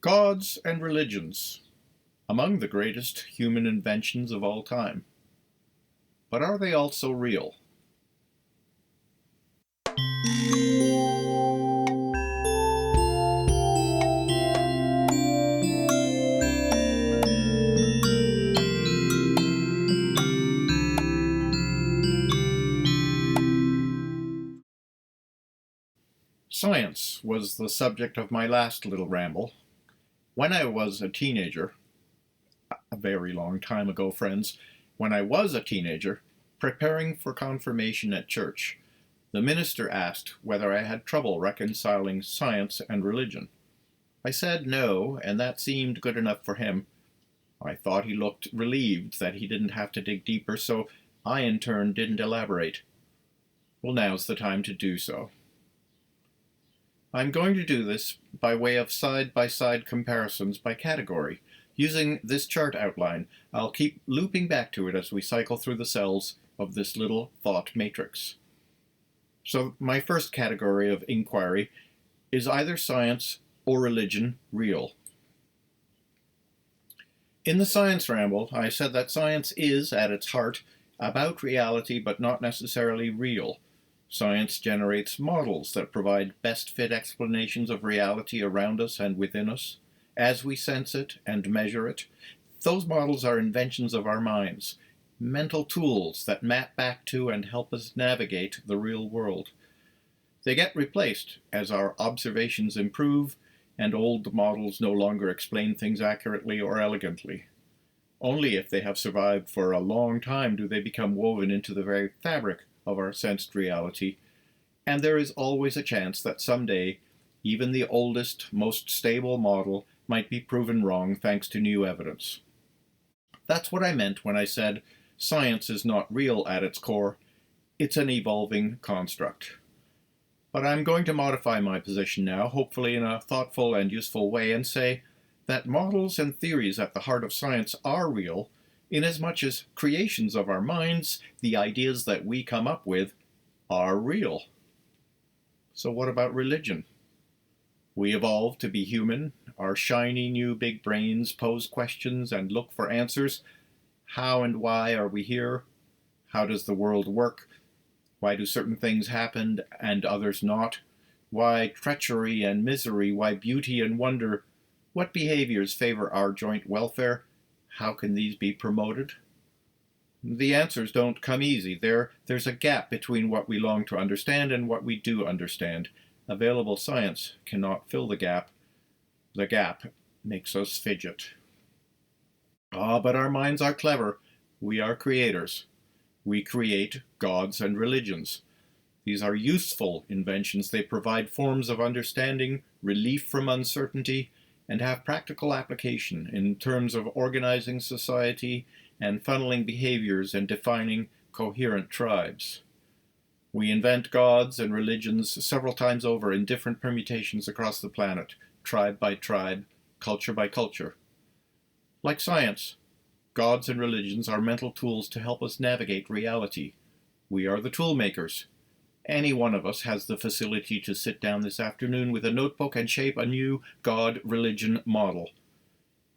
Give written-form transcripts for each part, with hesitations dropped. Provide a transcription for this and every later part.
Gods and religions, among the greatest human inventions of all time. But are they also real? Science was the subject of my last little ramble. When I was a teenager, a very long time ago, friends, when I was a teenager, preparing for confirmation at church, the minister asked whether I had trouble reconciling science and religion. I said no, and that seemed good enough for him. I thought he looked relieved that he didn't have to dig deeper, so I in turn didn't elaborate. Well, now's the time to do so. I'm going to do this by way of side-by-side comparisons by category. Using this chart outline, I'll keep looping back to it as we cycle through the cells of this little thought matrix. So my first category of inquiry is either science or religion real? In the science ramble, I said that science is, at its heart, about reality but not necessarily real. Science generates models that provide best-fit explanations of reality around us and within us, as we sense it and measure it. Those models are inventions of our minds, mental tools that map back to and help us navigate the real world. They get replaced as our observations improve and old models no longer explain things accurately or elegantly. Only if they have survived for a long time do they become woven into the very fabric of our sensed reality, and there is always a chance that someday even the oldest, most stable model might be proven wrong thanks to new evidence. That's what I meant when I said science is not real at its core, it's an evolving construct. But I'm going to modify my position now, hopefully in a thoughtful and useful way, and say that models and theories at the heart of science are real, inasmuch as creations of our minds, the ideas that we come up with, are real. So what about religion? We evolved to be human. Our shiny new big brains pose questions and look for answers. How and why are we here? How does the world work? Why do certain things happen and others not? Why treachery and misery? Why beauty and wonder? What behaviors favor our joint welfare? How can these be promoted? The answers don't come easy. There's a gap between what we long to understand and what we do understand. Available science cannot fill the gap. The gap makes us fidget. But our minds are clever. We are creators. We create gods and religions. These are useful inventions. They provide forms of understanding, relief from uncertainty, and have practical application in terms of organizing society and funneling behaviors and defining coherent tribes. We invent gods and religions several times over in different permutations across the planet, tribe by tribe, culture by culture. Like science, gods and religions are mental tools to help us navigate reality. We are the tool makers. Any one of us has the facility to sit down this afternoon with a notebook and shape a new God-religion model.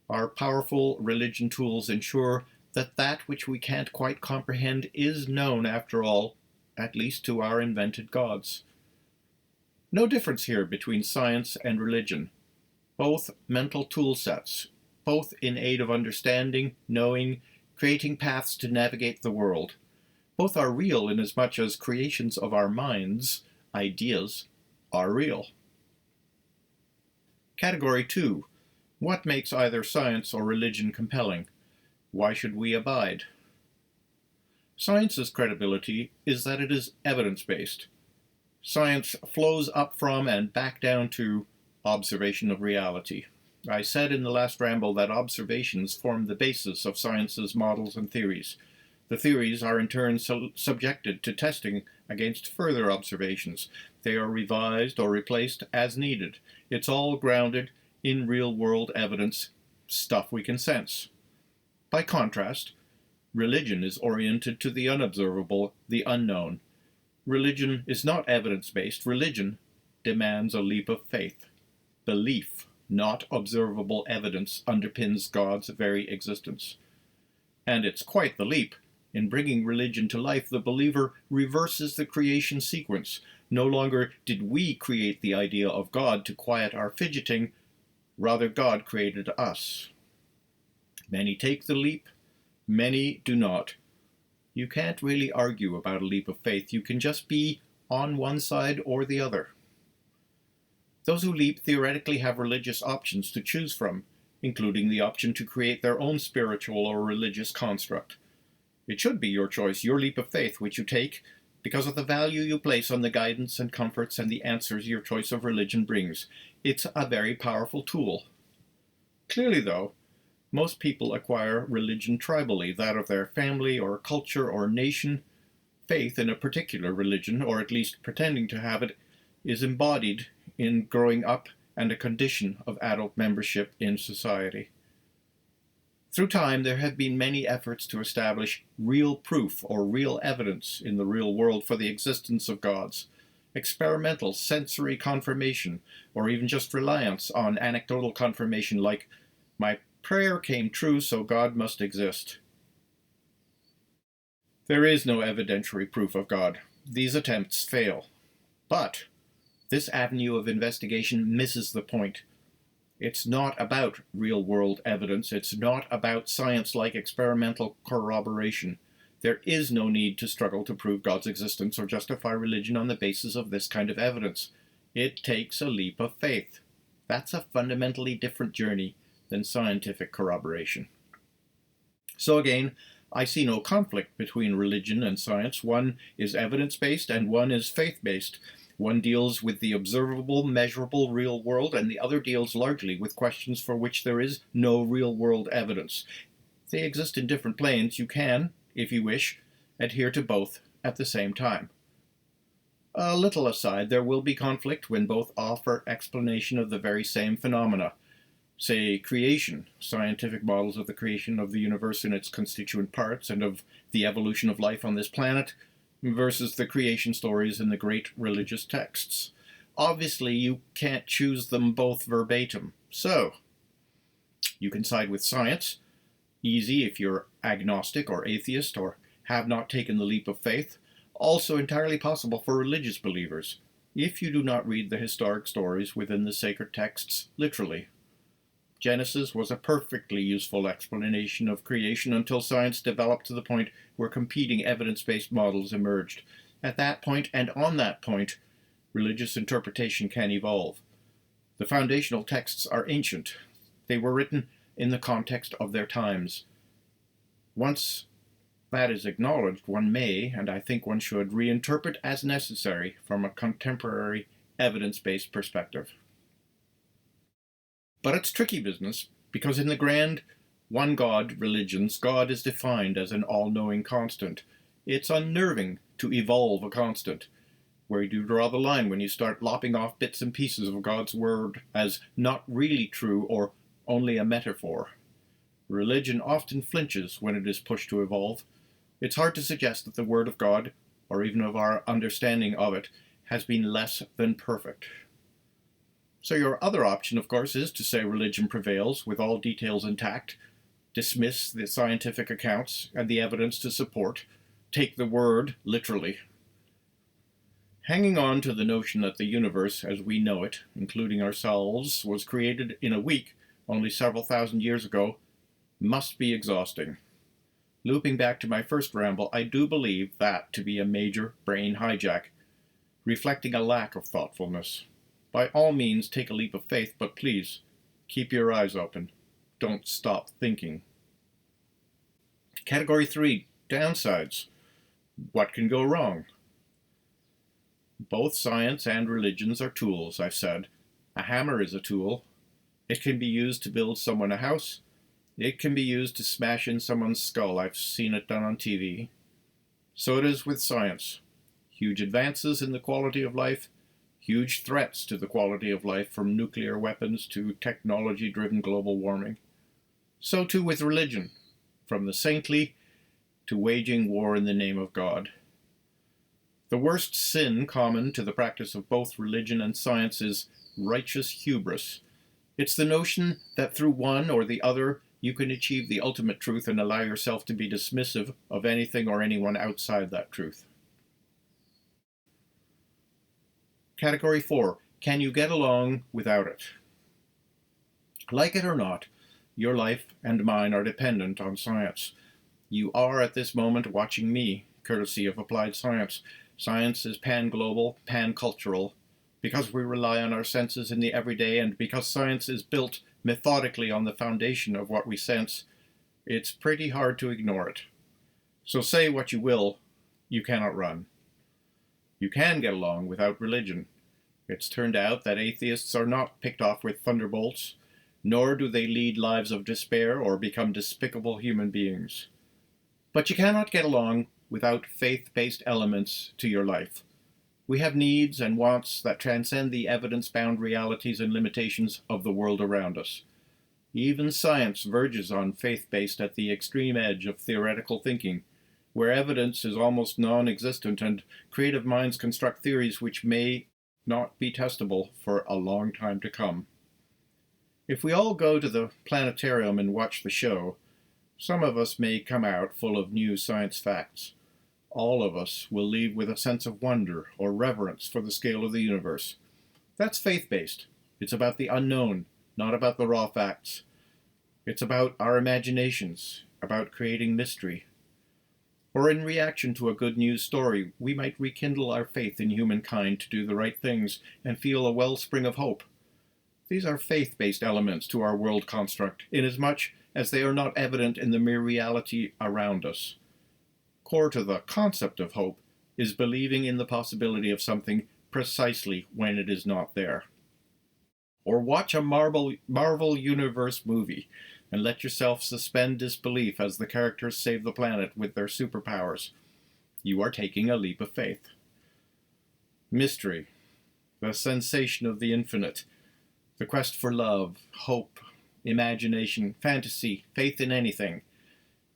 Our powerful religion tools ensure that that which we can't quite comprehend is known after all, at least to our invented gods. No difference here between science and religion. Both mental tool sets, both in aid of understanding, knowing, creating paths to navigate the world. Both are real inasmuch as creations of our minds, ideas, are real. Category 2. What makes either science or religion compelling? Why should we abide? Science's credibility is that it is evidence-based. Science flows up from and back down to observation of reality. I said in the last ramble that observations form the basis of science's models and theories. The theories are in turn subjected to testing against further observations. They are revised or replaced as needed. It's all grounded in real-world evidence, stuff we can sense. By contrast, religion is oriented to the unobservable, the unknown. Religion is not evidence-based. Religion demands a leap of faith, belief. not observable evidence underpins God's very existence. And it's quite the leap. In bringing religion to life, the believer reverses the creation sequence. No longer did we create the idea of God to quiet our fidgeting, rather God created us. Many take the leap, many do not. You can't really argue about a leap of faith. You can just be on one side or the other. Those who leap theoretically have religious options to choose from, including the option to create their own spiritual or religious construct. It should be your choice, your leap of faith, which you take because of the value you place on the guidance and comforts and the answers your choice of religion brings. It's a very powerful tool. Clearly, though, most people acquire religion tribally, that of their family or culture or nation. Faith in a particular religion, or at least pretending to have it, is embodied in growing up and a condition of adult membership in society. Through time, there have been many efforts to establish real proof or real evidence in the real world for the existence of gods. Experimental sensory confirmation, or even just reliance on anecdotal confirmation like, "My prayer came true, so God must exist." There is no evidentiary proof of God. These attempts fail. But this avenue of investigation misses the point. It's not about real-world evidence. It's not about science-like experimental corroboration. There is no need to struggle to prove God's existence or justify religion on the basis of this kind of evidence. It takes a leap of faith. That's a fundamentally different journey than scientific corroboration. So again, I see no conflict between religion and science. One is evidence-based and one is faith-based. One deals with the observable, measurable real world, and the other deals largely with questions for which there is no real-world evidence. They exist in different planes. You can, if you wish, adhere to both at the same time. A little aside, there will be conflict when both offer explanation of the very same phenomena. Say, creation, scientific models of the creation of the universe in its constituent parts and of the evolution of life on this planet, versus the creation stories in the great religious texts. Obviously, you can't choose them both verbatim. So, you can side with science. Easy if you're agnostic or atheist or have not taken the leap of faith. Also entirely possible for religious believers, if you do not read the historic stories within the sacred texts literally. Genesis was a perfectly useful explanation of creation until science developed to the point where competing evidence-based models emerged. At that point, and on that point, religious interpretation can evolve. The foundational texts are ancient. They were written in the context of their times. Once that is acknowledged, one may, and I think one should, reinterpret as necessary from a contemporary evidence-based perspective. But it's tricky business, because in the grand one-God religions, God is defined as an all-knowing constant. It's unnerving to evolve a constant. Where do you draw the line when you start lopping off bits and pieces of God's word as not really true or only a metaphor? Religion often flinches when it is pushed to evolve. It's hard to suggest that the word of God, or even of our understanding of it, has been less than perfect. So your other option, of course, is to say religion prevails with all details intact, dismiss the scientific accounts and the evidence to support, take the word literally. Hanging on to the notion that the universe as we know it, including ourselves, was created in a week only several thousand years ago, must be exhausting. Looping back to my first ramble, I do believe that to be a major brain hijack, reflecting a lack of thoughtfulness. By all means, take a leap of faith, but please, keep your eyes open. Don't stop thinking. Category 3, downsides. What can go wrong? Both science and religions are tools, I've said. A hammer is a tool. It can be used to build someone a house. It can be used to smash in someone's skull. I've seen it done on TV. So it is with science. Huge advances in the quality of life, huge threats to the quality of life, from nuclear weapons to technology-driven global warming. So too with religion, from the saintly to waging war in the name of God. The worst sin common to the practice of both religion and science is righteous hubris, It's the notion that through one or the other you can achieve the ultimate truth and allow yourself to be dismissive of anything or anyone outside that truth. Category 4. Can you get along without it? Like it or not, your life and mine are dependent on science. You are at this moment watching me, courtesy of applied science. Science is pan-global, pan-cultural, because we rely on our senses in the everyday, and because science is built methodically on the foundation of what we sense, it's pretty hard to ignore it. So say what you will, you cannot run. You can get along without religion. It's turned out that atheists are not picked off with thunderbolts, nor do they lead lives of despair or become despicable human beings. But you cannot get along without faith-based elements to your life. We have needs and wants that transcend the evidence-bound realities and limitations of the world around us. Even science verges on faith-based at the extreme edge of theoretical thinking, where evidence is almost non-existent and creative minds construct theories which may not be testable for a long time to come. If we all go to the planetarium and watch the show, some of us may come out full of new science facts. All of us will leave with a sense of wonder or reverence for the scale of the universe. That's faith-based. It's about the unknown, not about the raw facts. It's about our imaginations, about creating mystery. Or in reaction to a good news story, we might rekindle our faith in humankind to do the right things and feel a wellspring of hope. These are faith-based elements to our world construct, inasmuch as they are not evident in the mere reality around us. Core to the concept of hope is believing in the possibility of something precisely when it is not there. Or watch a Marvel Universe movie and let yourself suspend disbelief as the characters save the planet with their superpowers. You are taking a leap of faith. Mystery, the sensation of the infinite, the quest for love, hope, imagination, fantasy, faith in anything,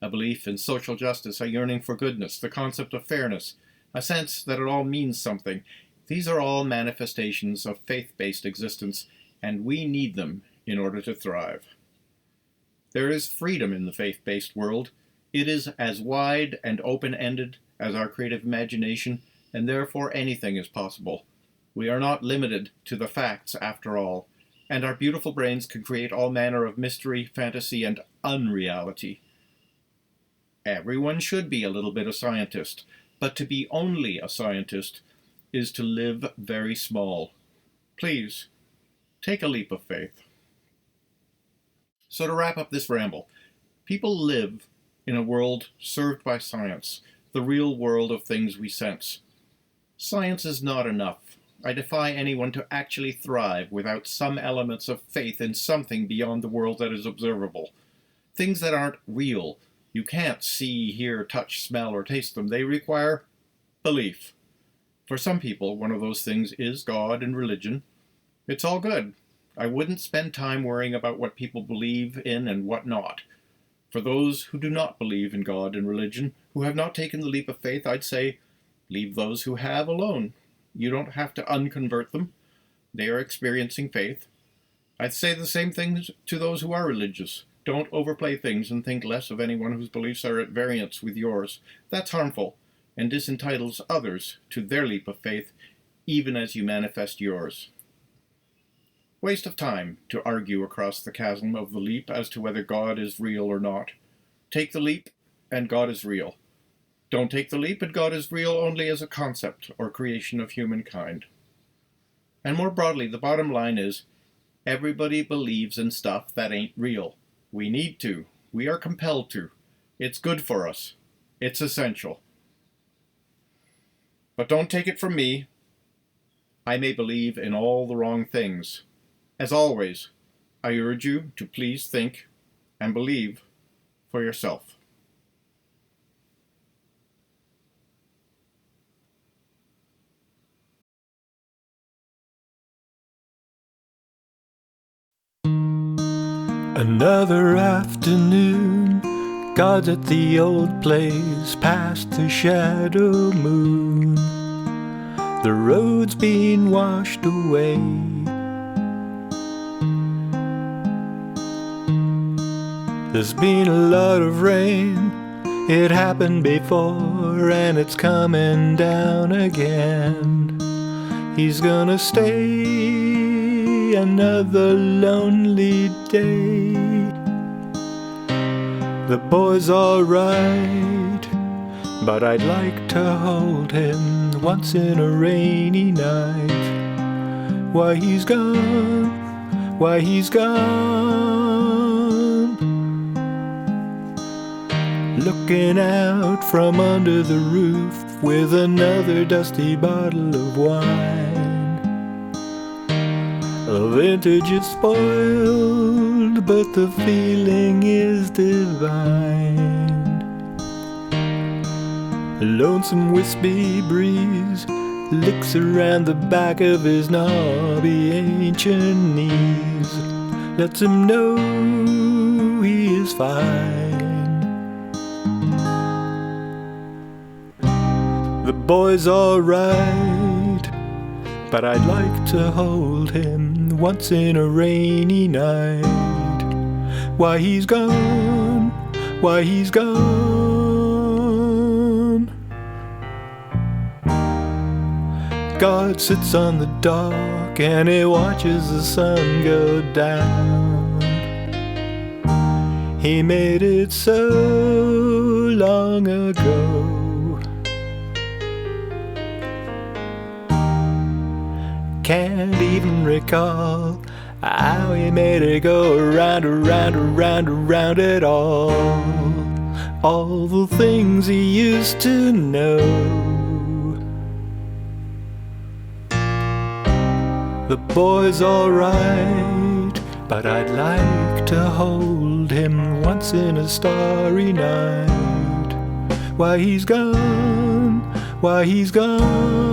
a belief in social justice, a yearning for goodness, the concept of fairness, a sense that it all means something. These are all manifestations of faith-based existence, and we need them in order to thrive. There is freedom in the faith-based world. It is as wide and open-ended as our creative imagination, and therefore anything is possible. We are not limited to the facts, after all, and our beautiful brains can create all manner of mystery, fantasy, and unreality. Everyone should be a little bit a scientist, but to be only a scientist is to live very small. Please, take a leap of faith. So to wrap up this ramble, people live in a world served by science, the real world of things we sense. Science is not enough. I defy anyone to actually thrive without some elements of faith in something beyond the world that is observable. Things that aren't real. You can't see, hear, touch, smell, or taste them. They require belief. For some people, one of those things is God and religion. It's all good. I wouldn't spend time worrying about what people believe in and what not. For those who do not believe in God and religion, who have not taken the leap of faith, I'd say, leave those who have alone. You don't have to unconvert them. They are experiencing faith. I'd say the same thing to those who are religious. Don't overplay things and think less of anyone whose beliefs are at variance with yours. That's harmful, and disentitles others to their leap of faith, even as you manifest yours. Waste of time to argue across the chasm of the leap as to whether God is real or not. Take the leap, and God is real. Don't take the leap, and God is real only as a concept or creation of humankind. And more broadly, the bottom line is, everybody believes in stuff that ain't real. We need to. We are compelled to. It's good for us. It's essential. But don't take it from me. I may believe in all the wrong things. As always, I urge you to please think and believe for yourself. Another afternoon, God's at the old place past the shadow moon. The road's been washed away. There's been a lot of rain. It happened before and it's coming down again. He's gonna stay another lonely day. The boy's alright, but I'd like to hold him once in a rainy night. Why he's gone, why he's gone. Looking out from under the roof with another dusty bottle of wine. The vintage is spoiled, but the feeling is divine. A lonesome wispy breeze licks around the back of his knobby ancient knees. Lets him know he is fine. The boy's alright, but I'd like to hold him once in a rainy night. Why he's gone, why he's gone. God sits on the dock and he watches the sun go down. He made it so long ago. Can't even recall how he made it go around, around, around, around it all. All the things he used to know. The boy's alright, but I'd like to hold him once in a starry night. Why he's gone, why he's gone.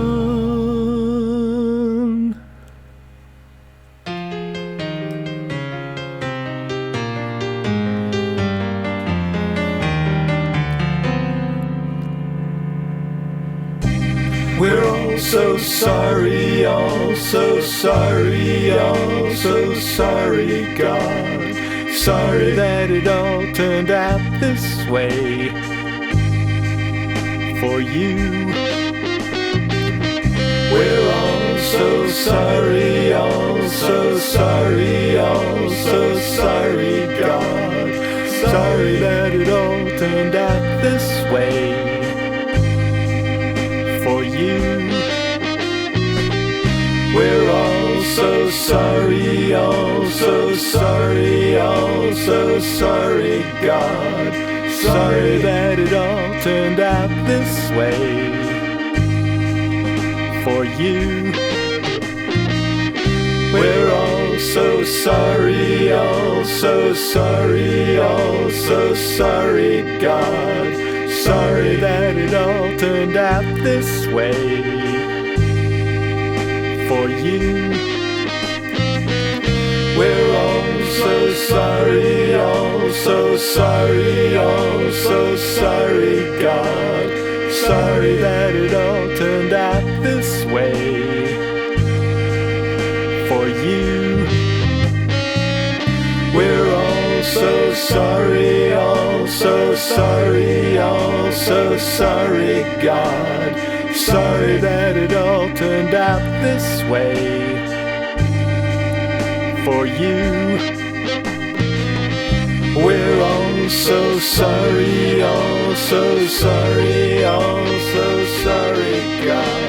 We're all so sorry, all so sorry, all so sorry, God. Sorry that it all turned out this way for you. We're all so sorry, all so sorry, all so sorry, God. Sorry that it all turned out this way for you. We're all so sorry, all so sorry, all so sorry, God. Sorry that it all turned out this way for you. We're all so sorry, all so sorry, all so sorry, God. Sorry that it all turned out this way for you. We're all so sorry, all so sorry, all so sorry, God. Sorry that it all turned out this way for you. We're all so sorry, all so sorry, all so sorry, God. Sorry that it all turned out this way for you. We're all so sorry, all so sorry, all so sorry, God.